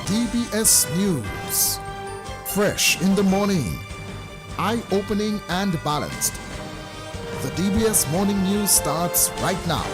DBS News. Fresh in the morning, eye-opening and balanced. The DBS Morning News starts right now.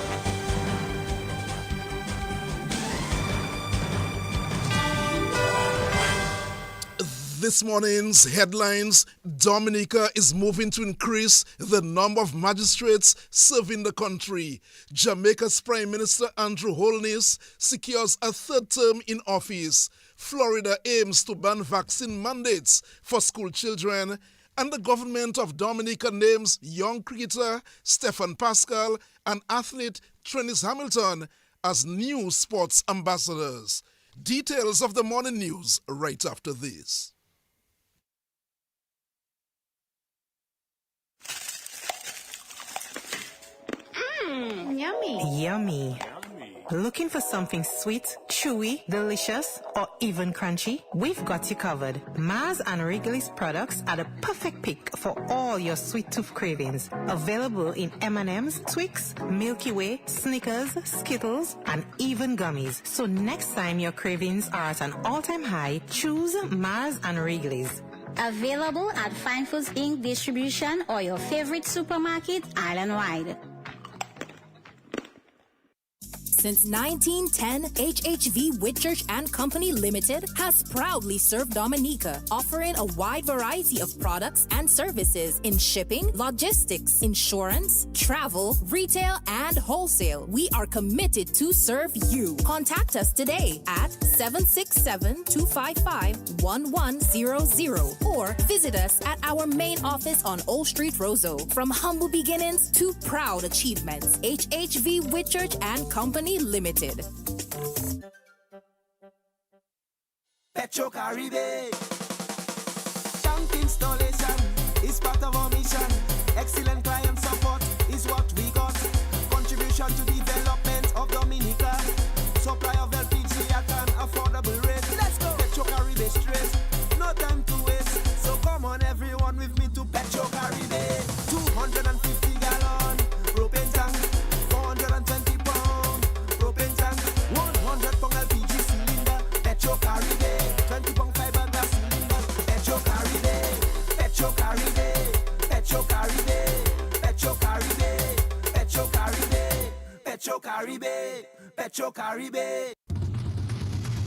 This morning's headlines: Dominica is moving to increase the number of magistrates serving the country. Jamaica's Prime Minister Andrew Holness secures a third term in office. Florida aims to ban vaccine mandates for school children. And the government of Dominica names young cricketer Stephen Pascal and athlete Trennis Hamilton as new sports ambassadors. Details of the morning news right after this. Yummy. Yummy. Looking for something sweet, chewy, delicious, or even crunchy? We've got you covered. Mars and Wrigley's products are the perfect pick for all your sweet tooth cravings. Available in M&M's, Twix, Milky Way, Snickers, Skittles, and even gummies. So next time your cravings are at an all-time high, choose Mars and Wrigley's. Available at Fine Foods Inc. distribution or your favorite supermarket island-wide. Since 1910, HHV Whitchurch and Company Limited has proudly served Dominica, offering a wide variety of products and services in shipping, logistics, insurance, travel, retail, and wholesale. We are committed to serve you. Contact us today at 767-255-1100 or visit us at our main office on Old Street, Roseau. From humble beginnings to proud achievements, HHV Whitchurch and Company Limited. Petro Caribe. Tank installation is part of our mission. Excellent client support is what we got. Contribution to development of Dominica. Supply of LPG at an affordable rate. Let's go. Petro Caribe straight. No time to waste. So come on everyone with me to Petro Caribe. 250 gallon propane tank. 420 pound propane tank. 100 pound LPG cylinder. Petro Caribe. 20 pound fiberglass cylinder. Petro Caribe. Petro Caribe. Petro Caribe. Petro Caribe. Petro Caribe. Petro Caribe. Petro Caribe.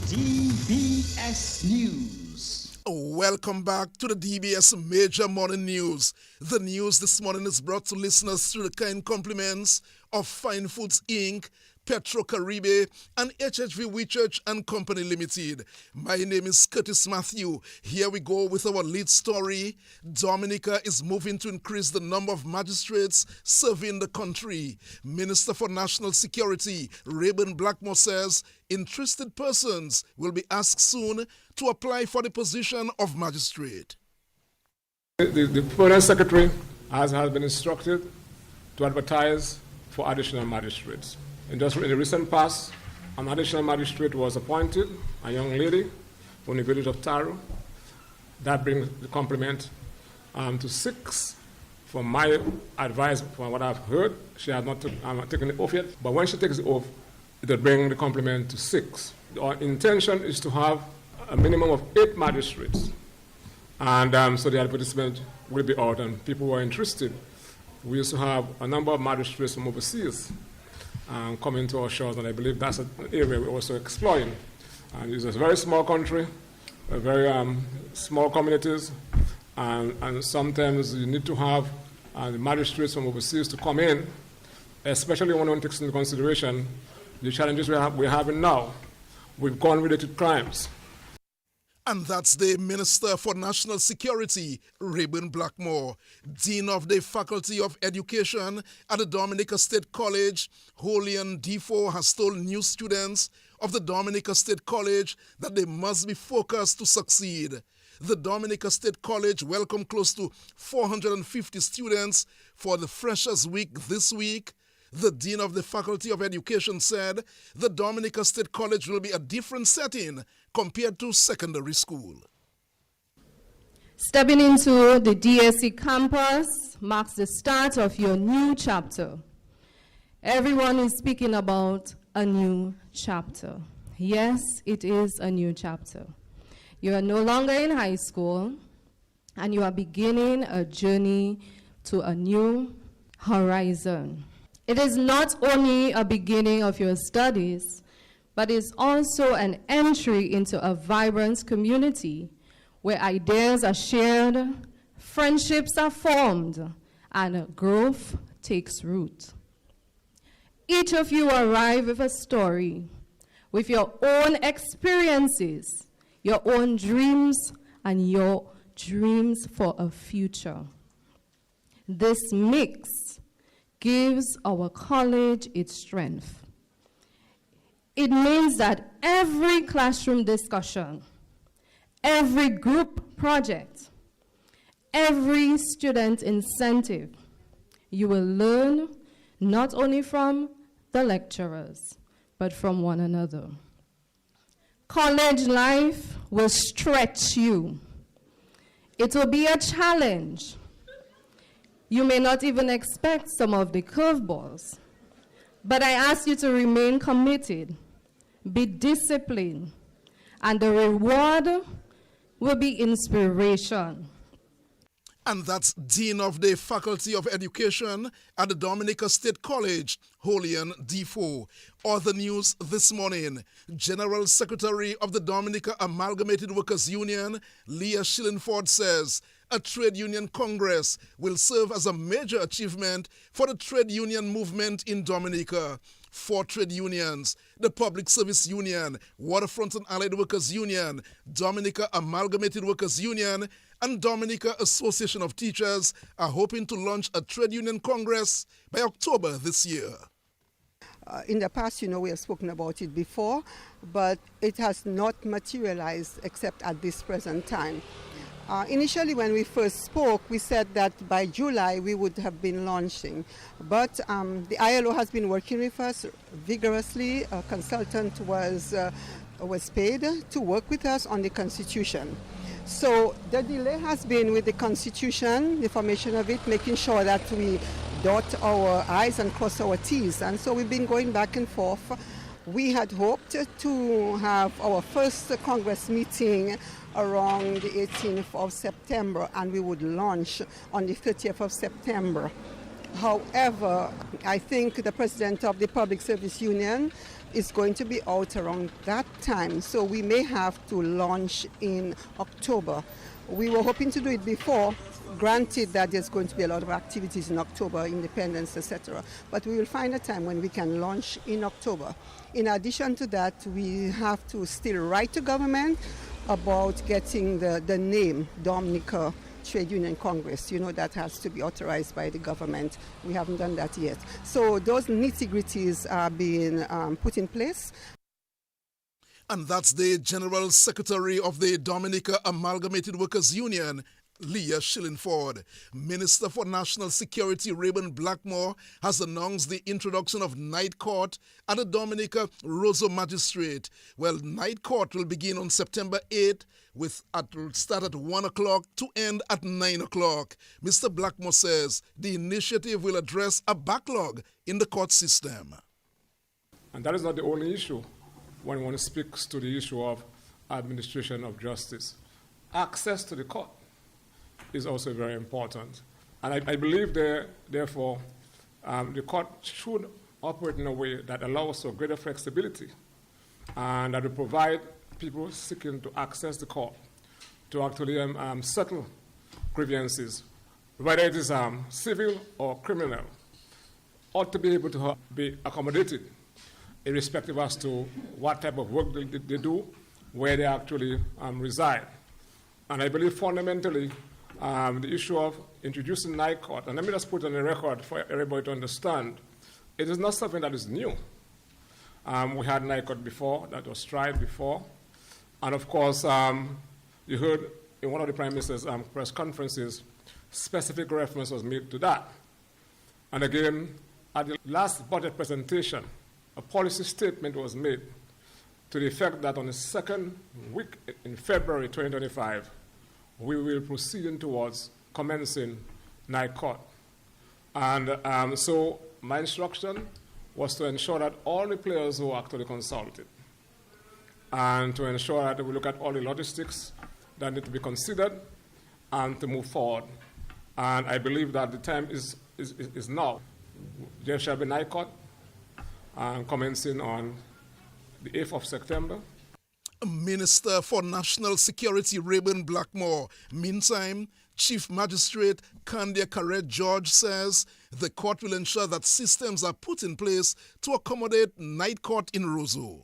DBS News. Welcome back to the DBS Major Morning News. The news this morning is brought to listeners through the kind compliments of Fine Foods Inc., Petro Caribe, and HHV Whitchurch and Company Limited. My name is Curtis Matthew. Here we go with our lead story. Dominica is moving to increase the number of magistrates serving the country. Minister for National Security, Rayburn Blackmore, says interested persons will be asked soon to apply for the position of magistrate. The Permanent Secretary has been instructed to advertise for additional magistrates. In the recent past, an additional magistrate was appointed, a young lady from the village of Taro. That brings the complement to 6. From my advice, from what I've heard, she has not taken the oath yet, but when she takes the oath, it will bring the complement to 6. Our intention is to have a minimum of 8 magistrates, and so the advertisement will be out, and people who are interested. We used to have a number of magistrates from overseas coming to our shores, and I believe that's an area we're also exploring. And it's a very small country, a very small communities, and sometimes you need to have the magistrates from overseas to come in, especially when one takes into consideration the challenges we're having now with gun-related crimes. And that's the Minister for National Security, Rayburn Blackmore. Dean of the Faculty of Education at the Dominica State College, Holian Defoe, has told new students of the Dominica State College that they must be focused to succeed. The Dominica State College welcomed close to 450 students for the Freshers' Week this week. The Dean of the Faculty of Education said the Dominica State College will be a different setting compared to secondary school. Stepping into the DSC campus marks the start of your new chapter. Everyone is speaking about a new chapter. Yes, it is a new chapter. You are no longer in high school, and you are beginning a journey to a new horizon. It is not only a beginning of your studies, but is also an entry into a vibrant community where ideas are shared, friendships are formed, and growth takes root. Each of you arrive with a story, with your own experiences, your own dreams, and your dreams for a future. This mix gives our college its strength. It means that every classroom discussion, every group project, every student incentive, you will learn not only from the lecturers, but from one another. College life will stretch you. It will be a challenge. You may not even expect some of the curveballs, but I ask you to remain committed, be disciplined, and the reward will be inspiration. And that's Dean of the Faculty of Education at the Dominica State College, Julian Defoe. Other news this morning, General Secretary of the Dominica Amalgamated Workers Union, Leah Shillingford, says a trade union congress will serve as a major achievement for the trade union movement in Dominica. 4 trade unions, the Public Service Union, Waterfront and Allied Workers Union, Dominica Amalgamated Workers Union, and Dominica Association of Teachers are hoping to launch a trade union congress by October this year. In the past, we have spoken about it before, but it has not materialized except at this present time. Initially, when we first spoke, we said that by July we would have been launching. But the ILO has been working with us vigorously. A consultant was paid to work with us on the Constitution. So the delay has been with the Constitution, the formation of it, making sure that we dot our I's and cross our T's. And so we've been going back and forth. We had hoped to have our first Congress meeting around the 18th of September, and we would launch on the 30th of September. However, I think the president of the Public Service Union is going to be out around that time, so we may have to launch in October. We were hoping to do it before, granted that there's going to be a lot of activities in October, independence, etc. But we will find a time when we can launch in October. In addition to that, we have to still write to government about getting the name Dominica Trade Union Congress. That has to be authorized by the government. We haven't done that yet. So those nitty-gritties are being put in place. And that's the General Secretary of the Dominica Amalgamated Workers Union, Leah Shillingford. Minister for National Security Rayburn Blackmore has announced the introduction of night court at the Dominica Roseau Magistrate. Well, night court will begin on September 8th, will start at 1 o'clock to end at 9 o'clock. Mr. Blackmore says the initiative will address a backlog in the court system. And that is not the only issue when one speaks to the issue of administration of justice. Access to the court is also very important. And I believe, therefore, the court should operate in a way that allows for greater flexibility and that will provide people seeking to access the court to actually settle grievances, whether it is civil or criminal, ought to be able to be accommodated, irrespective as to what type of work they do, where they actually reside. And I believe fundamentally the issue of introducing night court, and let me just put on the record for everybody to understand, it is not something that is new. We had night court before, that was tried before. And of course, you heard in one of the Prime Minister's press conferences, specific reference was made to that. And again, at the last budget presentation, a policy statement was made to the effect that on the second week in February 2025, we will proceed towards commencing night court. And so my instruction was to ensure that all the players who actually consulted and to ensure that we look at all the logistics that need to be considered and to move forward. And I believe that the time is now. There shall be night court commencing on the 8th of September. Minister for National Security Rayburn Blackmore. Meantime, Chief Magistrate Candia Carret George says the court will ensure that systems are put in place to accommodate night court in Roseau.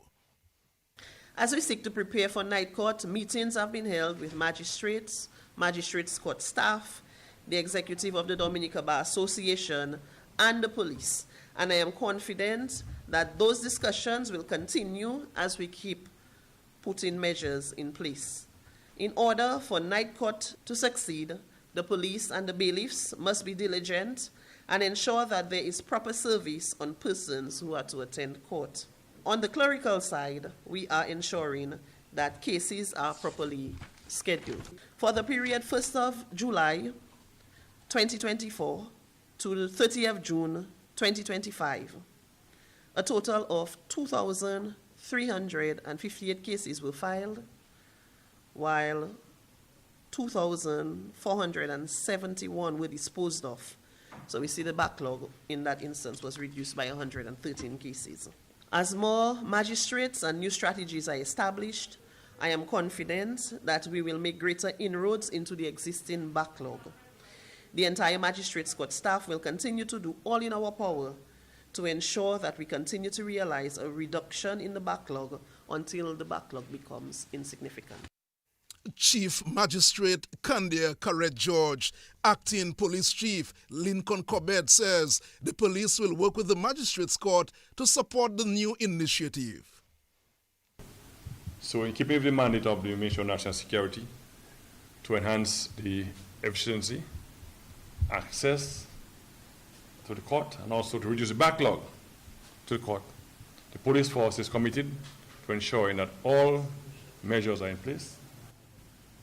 As we seek to prepare for night court, meetings have been held with magistrates, magistrates court staff, the executive of the Dominica Bar Association, and the police. And I am confident that those discussions will continue as we keep putting measures in place. In order for night court to succeed, the police and the bailiffs must be diligent and ensure that there is proper service on persons who are to attend court. On the clerical side, we are ensuring that cases are properly scheduled. For the period 1st of July 2024 to the 30th of June 2025, a total of 2,358 cases were filed, while 2,471 were disposed of. So we see the backlog in that instance was reduced by 113 cases. As more magistrates and new strategies are established, I am confident that we will make greater inroads into the existing backlog. The entire Magistrates Court staff will continue to do all in our power to ensure that we continue to realize a reduction in the backlog until the backlog becomes insignificant. Chief Magistrate Candia Carret George. Acting Police Chief Lincoln Corbett says the police will work with the Magistrates Court to support the new initiative. So in keeping with the mandate of the Ministry of National Security to enhance the efficiency, access to the court, and also to reduce the backlog to the court, the police force is committed to ensuring that all measures are in place,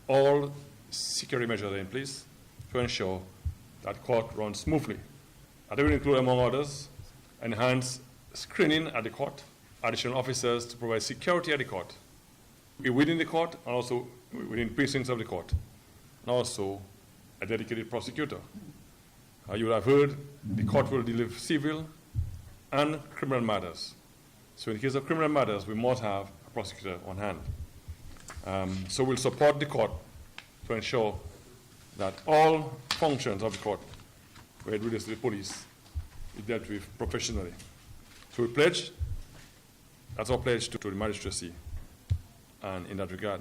all security measures are in place to ensure that court runs smoothly. And they will include, among others, enhanced screening at the court, additional officers to provide security at the court, within the court and also within precincts of the court, and also a dedicated prosecutor. You will have heard the court will deal with civil and criminal matters. So in the case of criminal matters, we must have a prosecutor on hand. So we'll support the court to ensure that all functions of the court, where it relates to the police, is dealt with professionally. So we pledge, that's our pledge to the magistracy, and in that regard.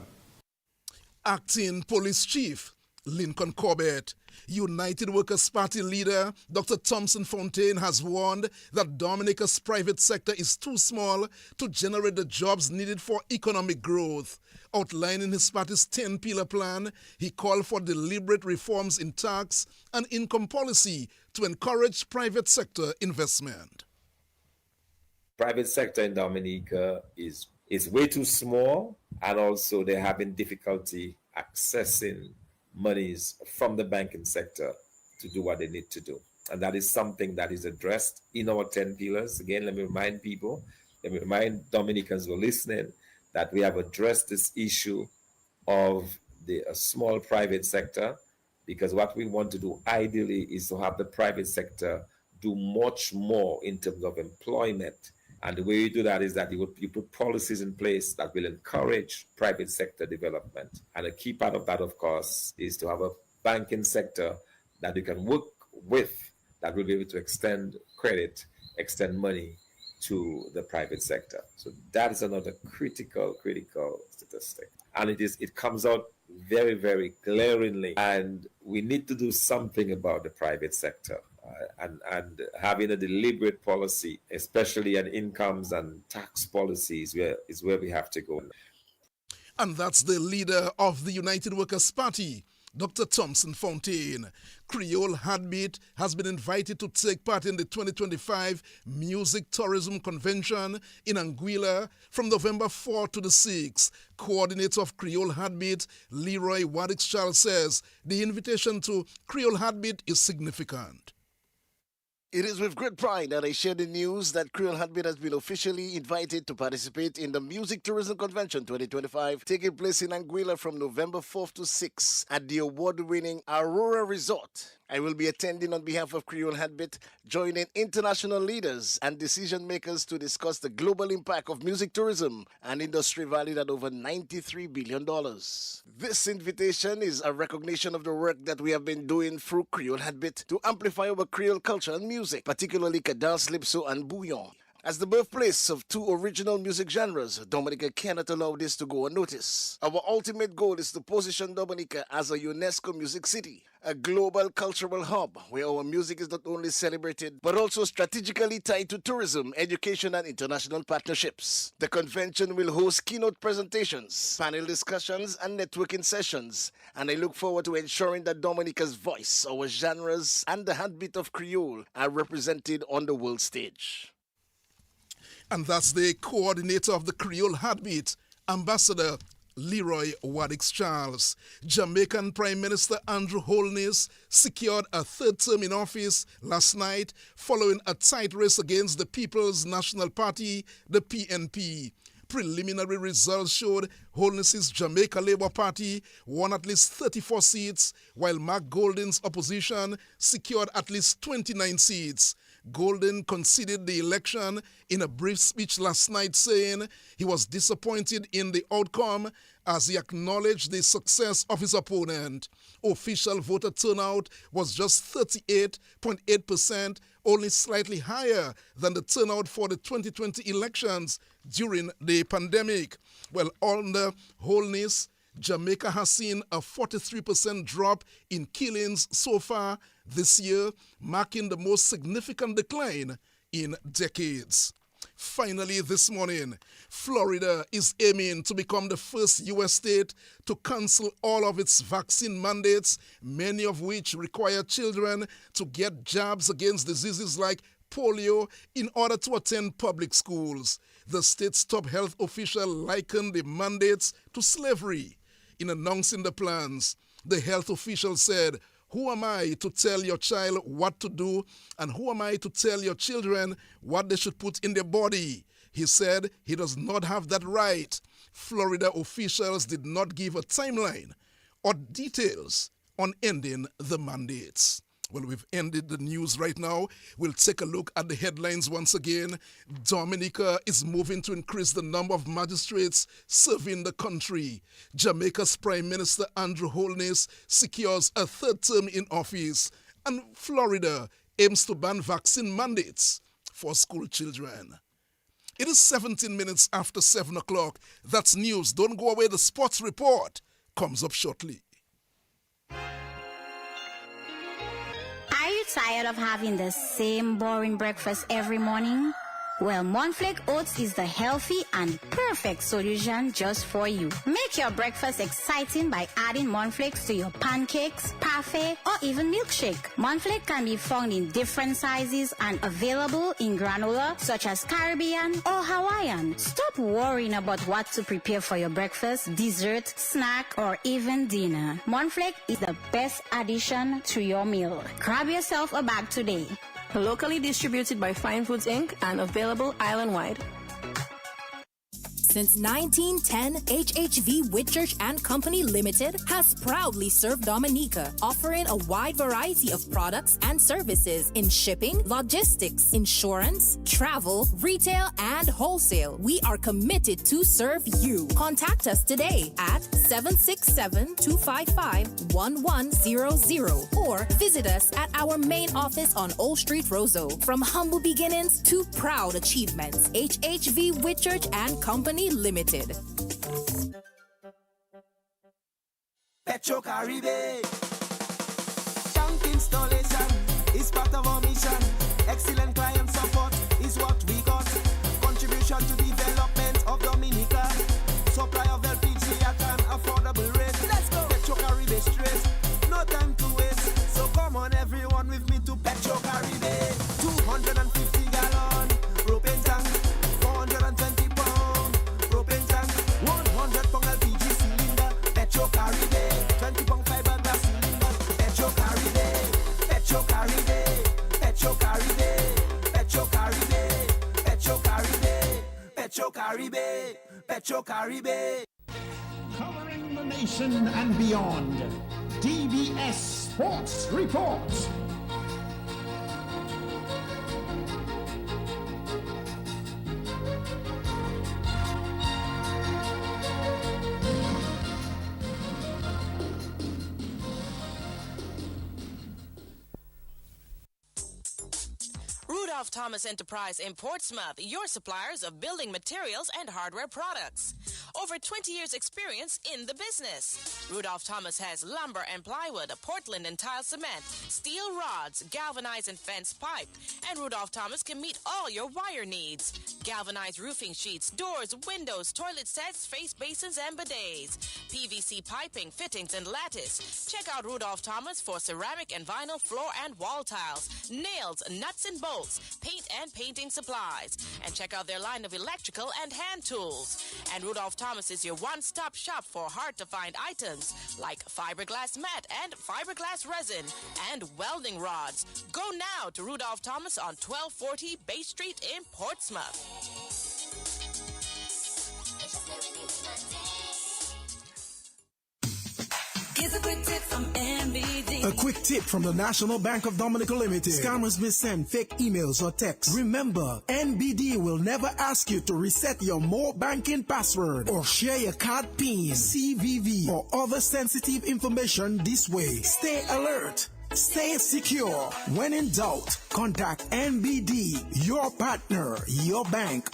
Acting Police Chief Lincoln Corbett. United Workers' Party leader Dr. Thompson Fontaine has warned that Dominica's private sector is too small to generate the jobs needed for economic growth. Outlining his party's 10-pillar plan, he called for deliberate reforms in tax and income policy to encourage private sector investment. Private sector in Dominica is way too small, and also they're having difficulty accessing monies from the banking sector to do what they need to do. And that is something that is addressed in our 10 pillars. Again, let me remind people, let me remind Dominicans who are listening that we have addressed this issue of the small private sector, because what we want to do ideally is to have the private sector do much more in terms of employment. And the way you do that is that you put policies in place that will encourage private sector development. And a key part of that, of course, is to have a banking sector that you can work with that will be able to extend credit, extend money to the private sector. So that is another critical statistic. And it comes out very, very glaringly. And we need to do something about the private sector. And having a deliberate policy, especially on incomes and tax policies, is where we have to go. And that's the leader of the United Workers' Party, Dr. Thompson Fontaine. Creole Heartbeat has been invited to take part in the 2025 Music Tourism Convention in Anguilla from November 4 to the 6th. Coordinator of Creole Heartbeat, Leroy Waddick-Charles, says the invitation to Creole Heartbeat is significant. It is with great pride that I share the news that Creole Heartbeat has been officially invited to participate in the Music Tourism Convention 2025, taking place in Anguilla from November 4th to 6th at the award-winning Aurora Resort. I will be attending on behalf of Creole Heartbeat, joining international leaders and decision makers to discuss the global impact of music tourism, an industry valued at over $93 billion. This invitation is a recognition of the work that we have been doing through Creole Heartbeat to amplify our Creole culture and music, particularly Cadence, Calypso, and Bouillon. As the birthplace of two original music genres, Dominica cannot allow this to go unnoticed. Our ultimate goal is to position Dominica as a UNESCO music city, a global cultural hub where our music is not only celebrated but also strategically tied to tourism, education, and international partnerships. The convention will host keynote presentations, panel discussions, and networking sessions, and I look forward to ensuring that Dominica's voice, our genres, and the heartbeat of Creole are represented on the world stage. And that's the coordinator of the Creole Heartbeat, Ambassador Leroy Waddix Charles. Jamaican Prime Minister Andrew Holness secured a third term in office last night following a tight race against the People's National Party, the PNP. Preliminary results showed Holness's Jamaica Labour Party won at least 34 seats, while Mark Golden's opposition secured at least 29 seats. Golden conceded the election in a brief speech last night, saying he was disappointed in the outcome as he acknowledged the success of his opponent. Official voter turnout was just 38.8%, only slightly higher than the turnout for the 2020 elections during the pandemic. Well, under Holness, Jamaica has seen a 43% drop in killings so far this year, marking the most significant decline in decades. Finally, this morning, Florida is aiming to become the first U.S. state to cancel all of its vaccine mandates, many of which require children to get jabs against diseases like polio in order to attend public schools. The state's top health official likened the mandates to slavery. In announcing the plans, the health official said, "Who am I to tell your child what to do, and who am I to tell your children what they should put in their body?" He said he does not have that right. Florida officials did not give a timeline or details on ending the mandates. Well, we've ended the news right now. We'll take a look at the headlines once again. Dominica is moving to increase the number of magistrates serving the country. Jamaica's Prime Minister Andrew Holness secures a third term in office. And Florida aims to ban vaccine mandates for school children. It is 17 minutes after 7 o'clock. That's news. Don't go away. The sports report comes up shortly. Are you tired of having the same boring breakfast every morning? Well, Monflake Oats is the healthy and perfect solution just for you. Make your breakfast exciting by adding Monflakes to your pancakes, parfait, or even milkshake. Monflake can be found in different sizes and available in granola such as Caribbean or Hawaiian. Stop worrying about what to prepare for your breakfast, dessert, snack, or even dinner. Monflake is the best addition to your meal. Grab yourself a bag today. Locally distributed by Fine Foods Inc. and available island-wide. Since 1910, HHV Whitchurch and Company Limited has proudly served Dominica, offering a wide variety of products and services in shipping, logistics, insurance, travel, retail, and wholesale. We are committed to serve you. Contact us today at 767-255-1100 or visit us at our main office on Old Street, Roseau. From humble beginnings to proud achievements, HHV Whitchurch and Company Limited. Petro Caribe. Tank installation is part of our mission. Excellent client support is what we got. Contribution to development of Dominica. Supply of LPG at an affordable rate. Let's go. Petro Caribe straight. No time to waste. So come on everyone with me to Petro Caribe. 250 gallon propane tank. 420 pound propane tank. 100 pound LPG cylinder. Petro Caribe. 20 pound fiberglass cylinder. Petro Caribe. Petro Caribe. Petro Caribe. Caribe, Petro Caribe. Covering the nation and beyond, DBS Sports Report. Rudolph Thomas Enterprise in Portsmouth, your suppliers of building materials and hardware products. Over 20 years experience in the business. Rudolph Thomas has lumber and plywood, Portland and tile cement, steel rods, galvanized and fence pipe. And Rudolph Thomas can meet all your wire needs. Galvanized roofing sheets, doors, windows, toilet sets, face basins and bidets. PVC piping, fittings and lattice. Check out Rudolph Thomas for ceramic and vinyl floor and wall tiles, nails, nuts and bolts, paint and painting supplies. And check out their line of electrical and hand tools. And Rudolph Thomas is your one-stop shop for hard-to-find items like fiberglass mat and fiberglass resin and welding rods. Go now to Rudolph Thomas on 1240 Bay Street in Portsmouth. Here's a quick tip from NBD. A quick tip from the National Bank of Dominica Limited. Scammers may send fake emails or texts. Remember, NBD will never ask you to reset your more banking password or share your card PIN, CVV, or other sensitive information this way. Stay alert. Stay secure. When in doubt, contact NBD, your partner, your bank.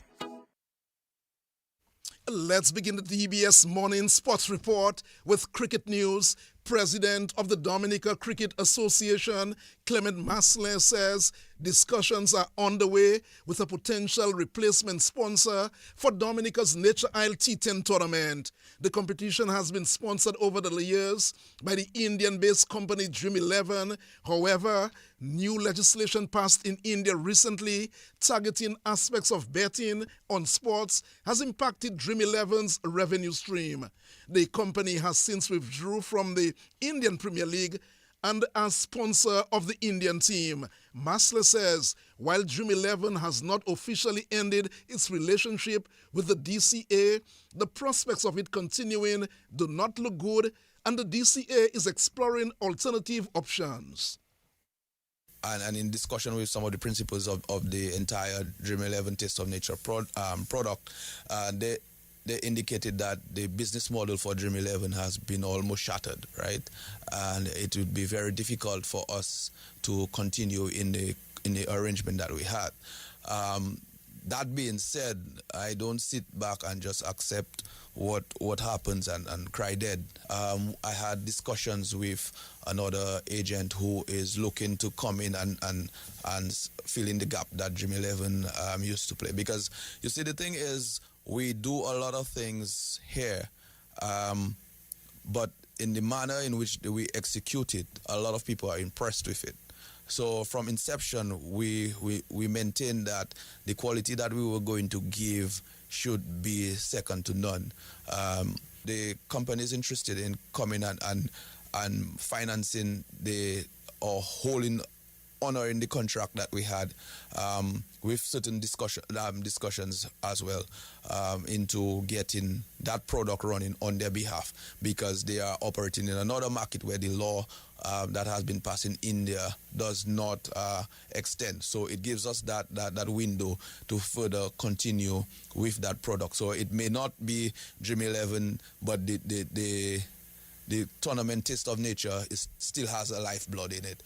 Let's begin the DBS Morning Sports Report with cricket news. President of the Dominica Cricket Association, Clement Masler, says discussions are underway with a potential replacement sponsor for Dominica's Nature Isle T10 tournament. The competition has been sponsored over the years by the Indian-based company Dream 11. However, new legislation passed in India recently targeting aspects of betting on sports has impacted Dream 11's revenue stream. The company has since withdrew from the Indian Premier League and as sponsor of the Indian team. Masler says, while Dream 11 has not officially ended its relationship with the DCA, the prospects of it continuing do not look good, and the DCA is exploring alternative options. And in discussion with some of the principals of the entire Dream 11 Taste of Nature product, they indicated that the business model for Dream 11 has been almost shattered, right? And it would be very difficult for us to continue in the arrangement that we had. That being said, I don't sit back and just accept what happens and cry dead. I had discussions with another agent who is looking to come in and fill in the gap that Dream 11 used to play. Because, you see, the thing is, we do a lot of things here, but in the manner in which we execute it, a lot of people are impressed with it. So from inception, we maintained that the quality that we were going to give should be second to none. The company is interested in coming and financing or honoring the contract that we had with certain discussions as well into getting that product running on their behalf, because they are operating in another market where the law that has been passed in India does not extend. So it gives us that window to further continue with that product. So it may not be Dream 11, but the tournament Taste of Nature still has a lifeblood in it.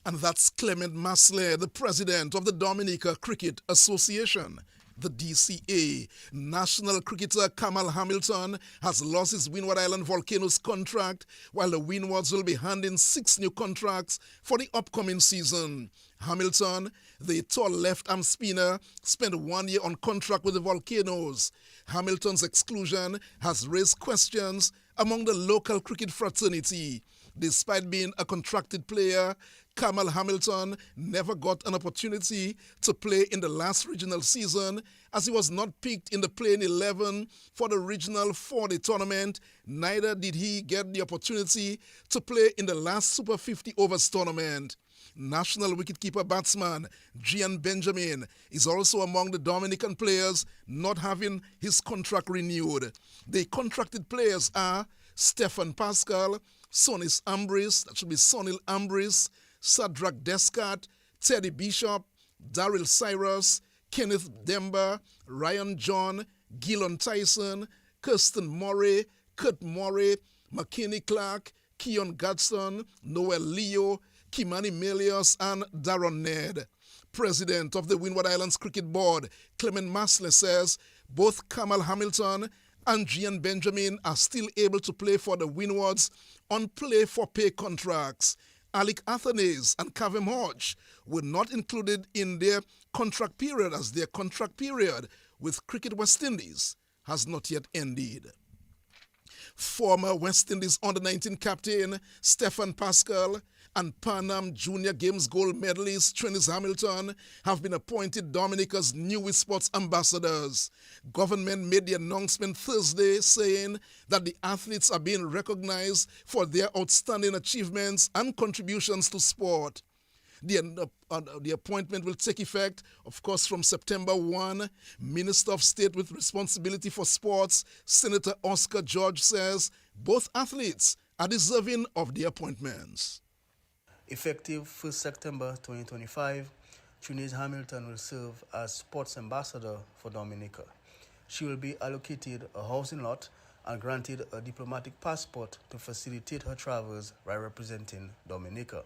And that's Clement Masler, the president of the Dominica Cricket Association, the DCA. National cricketer Kamal Hamilton has lost his Windward Island Volcanoes contract, while the Windwards will be handing 6 new contracts for the upcoming season. Hamilton, the tall left-arm spinner, spent 1 year on contract with the Volcanoes. Hamilton's exclusion has raised questions among the local cricket fraternity. Despite being a contracted player, Kamal Hamilton never got an opportunity to play in the last regional season as he was not picked in the playing 11 for the Regional 40 tournament. Neither did he get the opportunity to play in the last Super 50 Overs tournament. National wicketkeeper batsman Gian Benjamin is also among the Dominican players not having his contract renewed. The contracted players are Stefan Pascal, Sonis Ambris, that should be Sonil Ambris, Sadrak Descat, Teddy Bishop, Daryl Cyrus, Kenneth Demba, Ryan John, Gillon Tyson, Kirsten Murray, Kurt Murray, McKinney Clark, Keon Gadsden, Noel Leo, Kimani Melios, and Darren Ned. President of the Windward Islands Cricket Board, Clement Masley, says both Kamal Hamilton and Gian Benjamin are still able to play for the Windwards on play-for-pay contracts. Alec Athanase and Kavem Hodge were not included in their contract period as their contract period with Cricket West Indies has not yet ended. Former West Indies under-19 captain Stefan Pascal and Pan Am Junior Games gold medalist Trennis Hamilton have been appointed Dominica's new sports ambassadors. Government made the announcement Thursday saying that the athletes are being recognized for their outstanding achievements and contributions to sport. The appointment will take effect, of course, from September 1. Minister of State with responsibility for sports, Senator Oscar George, says both athletes are deserving of the appointments. Effective 1st September 2025, Trennis Hamilton will serve as sports ambassador for Dominica. She will be allocated a housing lot and granted a diplomatic passport to facilitate her travels by representing Dominica.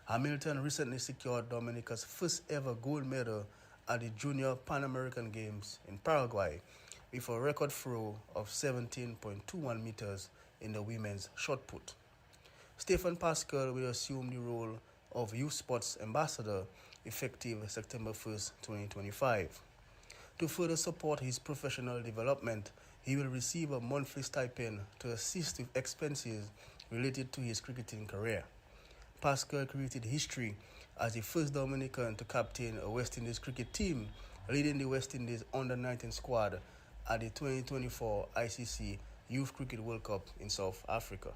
Hamilton recently secured Dominica's first ever gold medal at the Junior Pan American Games in Paraguay with a record throw of 17.21 meters in the women's shot put. Stefan Pascal will assume the role of Youth Sports Ambassador effective September 1st, 2025. To further support his professional development, he will receive a monthly stipend to assist with expenses related to his cricketing career. Pascal created history as the first Dominican to captain a West Indies cricket team, leading the West Indies under-19 squad at the 2024 ICC Youth Cricket World Cup in South Africa.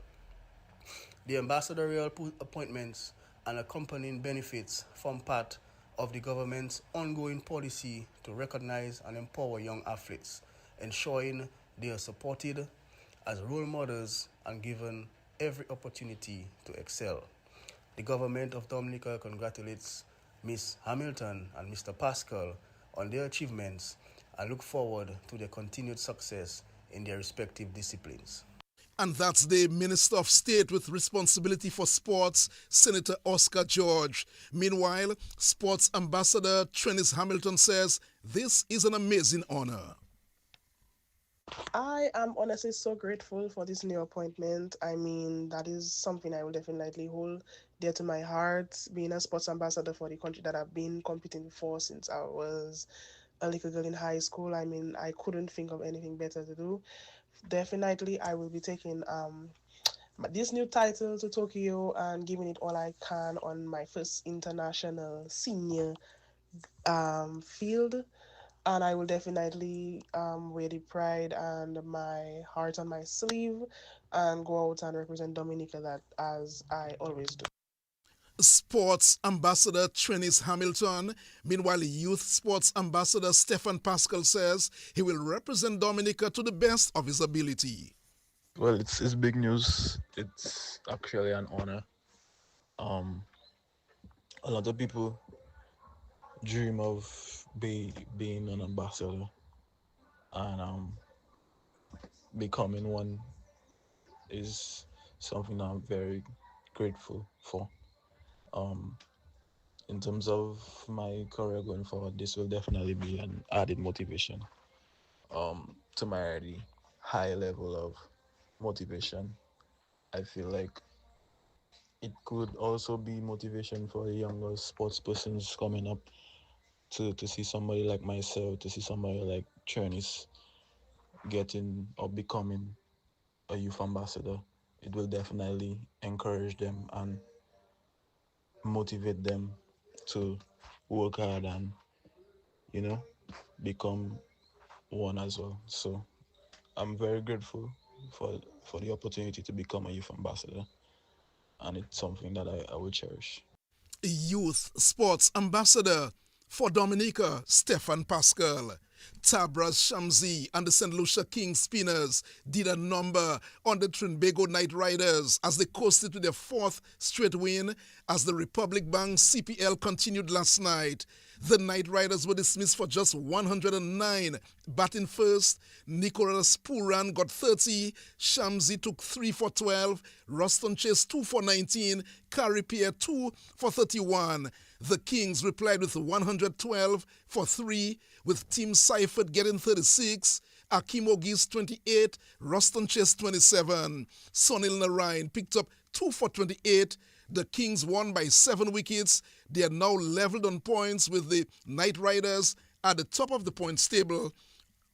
The ambassadorial appointments and accompanying benefits form part of the government's ongoing policy to recognize and empower young athletes, ensuring they are supported as role models and given every opportunity to excel. The government of Dominica congratulates Ms. Hamilton and Mr. Pascal on their achievements and look forward to their continued success in their respective disciplines. And that's the Minister of State with responsibility for sports, Senator Oscar George. Meanwhile, Sports Ambassador Trennis Hamilton says this is an amazing honor. I am honestly so grateful for this new appointment. I mean, that is something I will definitely hold dear to my heart, being a sports ambassador for the country that I've been competing for since I was a little girl in high school. I mean, I couldn't think of anything better to do. Definitely, I will be taking this new title to Tokyo and giving it all I can on my first international senior field. And I will definitely wear the pride and my heart on my sleeve and go out and represent Dominica that as I always do. Sports Ambassador Trennis Hamilton. Meanwhile, Youth Sports Ambassador Stefan Pascal says he will represent Dominica to the best of his ability. Well, it's big news. It's actually an honor. A lot of people dream of being an ambassador and becoming one is something I'm very grateful for. In terms of my career going forward, this will definitely be an added motivation to my already high level of motivation. I feel like it could also be motivation for younger sports persons coming up to see somebody like myself, to see somebody like Trennis getting or becoming a youth ambassador it will definitely encourage them and motivate them to work hard and, you know, become one as well. So I'm very grateful for the opportunity to become a youth ambassador, and it's something that I will cherish. Youth Sports Ambassador for Dominica, Stefan Pascal. Tabras Shamsi and the St. Lucia King Spinners did a number on the Trinbago Knight Riders as they coasted to their fourth straight win as the Republic Bank CPL continued last night. The Knight Riders were dismissed for just 109. Batting first, Nicholas Puran got 30, Shamsi took 3 for 12, Ruston Chase 2 for 19, Carrie Pierre 2 for 31. The Kings replied with 112 for 3, with Tim Seifert getting 36, Akim Ogis 28, Ruston Chase 27. Sunil Narayan picked up 2 for 28. The Kings won by 7 wickets. They are now leveled on points with the Knight Riders at the top of the points table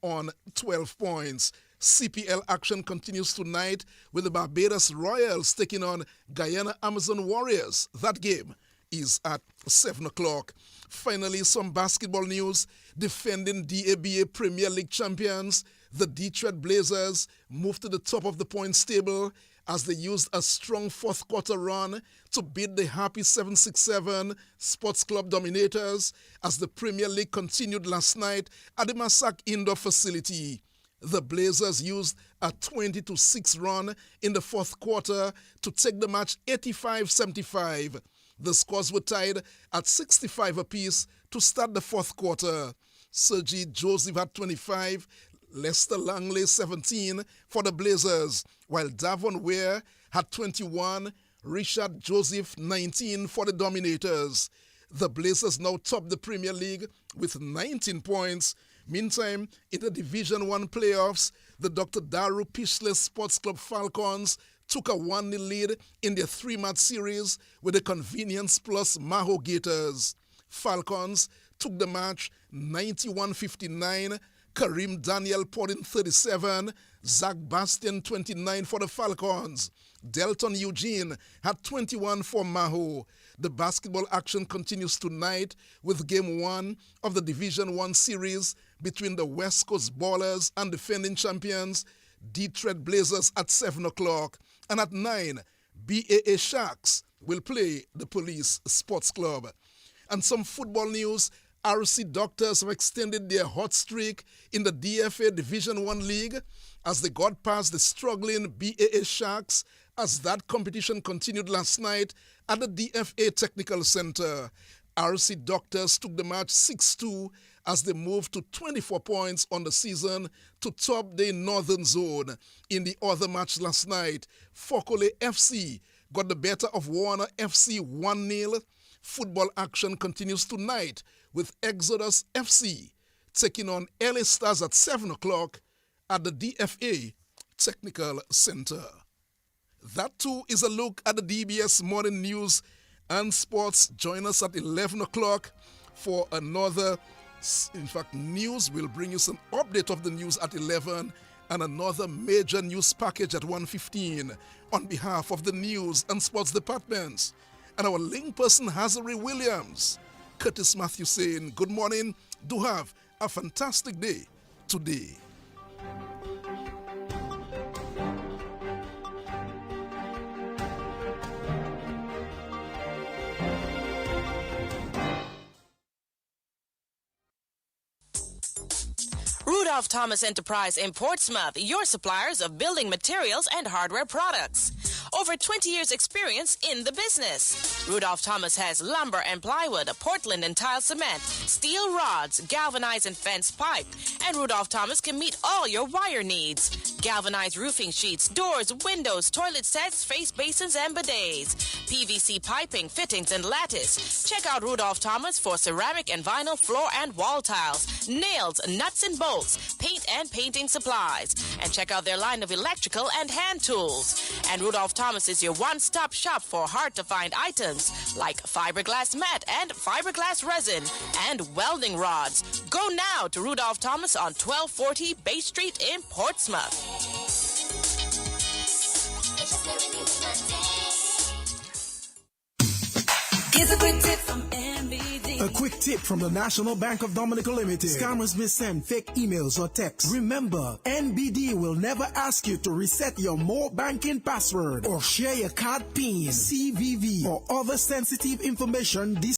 on 12 points. CPL action continues tonight with the Barbados Royals taking on Guyana Amazon Warriors. That game is at 7 o'clock. Finally, some basketball news. Defending DABA Premier League champions, the Detroit Blazers moved to the top of the points table as they used a strong fourth quarter run to beat the happy 767 Sports Club Dominators as the Premier League continued last night at the Massac Indoor facility. The Blazers used a 20-6 run in the fourth quarter to take the match 85-75. The scores were tied at 65 apiece to start the fourth quarter. Sergi Joseph had 25, Lester Langley 17 for the Blazers, while Davon Ware had 21, Richard Joseph 19 for the Dominators. The Blazers now top the Premier League with 19 points. Meantime, in the Division 1 playoffs, the Dr. Daru Pishley Sports Club Falcons took a 1-0 lead in their 3-match series with the Convenience Plus Maho Gators. Falcons took the match 91-59. Kareem Daniel poured in 37, Zach Bastian 29 for the Falcons. Delton Eugene had 21 for Maho. The basketball action continues tonight with Game 1 of the Division 1 series between the West Coast Ballers and defending champions Detroit Blazers at 7 o'clock. And at 9, BAA Sharks will play the Police Sports Club. And some football news. RC Doctors have extended their hot streak in the DFA Division 1 League as they got past the struggling BAA Sharks as that competition continued last night at the DFA Technical Center. RC Doctors took the match 6-2 as they moved to 24 points on the season to top the Northern Zone. In the other match last night, Fokole FC got the better of Warner FC 1-0. Football action continues tonight with Exodus FC taking on LA Stars at 7 o'clock at the DFA Technical Center. That too is a look at the DBS Morning News and Sports. Join us at 11 o'clock for another, news. We'll bring you some update of the news at 11 and another major news package at 1:15 on behalf of the News and Sports Departments and our link person, Hazari Williams. Curtis Matthew saying good morning. Do have a fantastic day today. Rudolph Thomas Enterprise in Portsmouth, your suppliers of building materials and hardware products. Over 20 years experience in the business. Rudolph Thomas has lumber and plywood, Portland and tile cement, steel rods, galvanized and fence pipe, and Rudolph Thomas can meet all your wire needs. Galvanized roofing sheets, doors, windows, toilet sets, face basins, and bidets. PVC piping, fittings, and lattice. Check out Rudolph Thomas for ceramic and vinyl floor and wall tiles, nails, nuts and bolts, paint and painting supplies. And check out their line of electrical and hand tools. And Rudolph Thomas is your one-stop shop for hard-to-find items like fiberglass mat and fiberglass resin and welding rods. Go now to Rudolph Thomas on 1240 Bay Street in Portsmouth. Here's a quick tip from MBD. A quick tip from the National Bank of Dominica Limited. Scammers may send fake emails or texts. Remember, NBD will never ask you to reset your more banking password or share your card PIN, CVV, or other sensitive information.